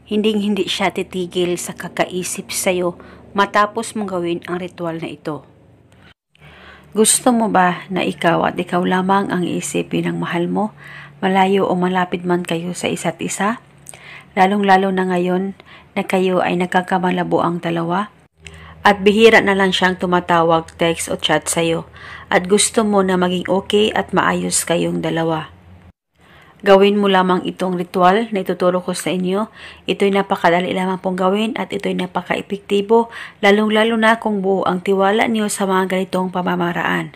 Hinding-hindi siya titigil sa kakaisip sa'yo matapos mong gawin ang ritual na ito. Gusto mo ba na ikaw at ikaw lamang ang iisipin ng mahal mo, malayo o malapit man kayo sa isa't isa? Lalong-lalo na ngayon na kayo ay nagkakamalabo ang dalawa? At bihira na lang siyang tumatawag, text o chat sa'yo at gusto mo na maging okay at maayos kayong dalawa. Gawin mo lamang itong ritual na ituturo ko sa inyo. Ito'y napakadali lamang pong gawin at ito'y napaka-epektibo, lalong-lalo na kung buo ang tiwala niyo sa mga ganitong pamamaraan.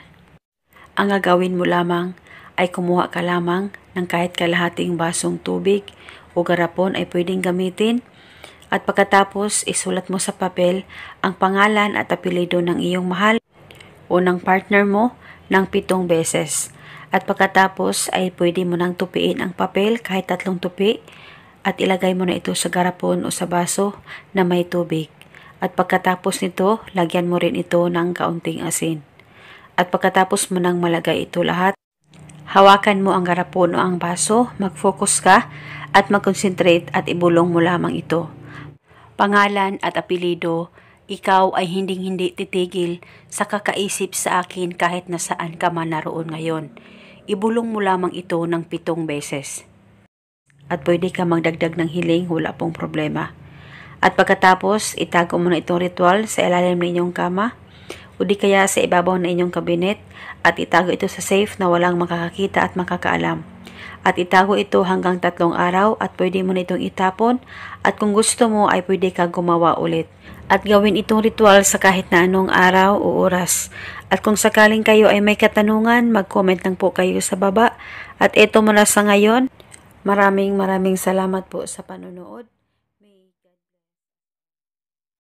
Ang gagawin mo lamang ay kumuha ka lamang ng kahit kalahating basong tubig o garapon ay pwedeng gamitin at pagkatapos isulat mo sa papel ang pangalan at apelyido ng iyong mahal o ng partner mo ng 7 beses. At pagkatapos ay pwede mo nang tupiin ang papel kahit 3 tupi at ilagay mo na ito sa garapon o sa baso na may tubig. At pagkatapos nito, lagyan mo rin ito ng kaunting asin. At pagkatapos mo nang malagay ito lahat, hawakan mo ang garapon o ang baso, mag-focus ka at mag-concentrate at ibulong mo lamang ito. Pangalan at apelyido, ikaw ay hinding-hindi titigil sa kakaisip sa akin kahit nasaan ka man naroon ngayon. Ibulong mo lamang ito ng 7 beses. At pwede ka magdagdag ng hiling, wala pong problema. At pagkatapos, itago mo na itong ritual sa ilalim ng inyong kama o di kaya sa ibabaw ng inyong kabinet at itago ito sa safe na walang makakakita at makakaalam. At itago ito hanggang 3 araw at pwede mo na itong itapon at kung gusto mo ay pwede ka gumawa ulit. At gawin itong ritual sa kahit na anong araw o oras. At kung sakaling kayo ay may katanungan, mag-comment lang po kayo sa baba. At ito muna sa ngayon. Maraming salamat po sa panonood.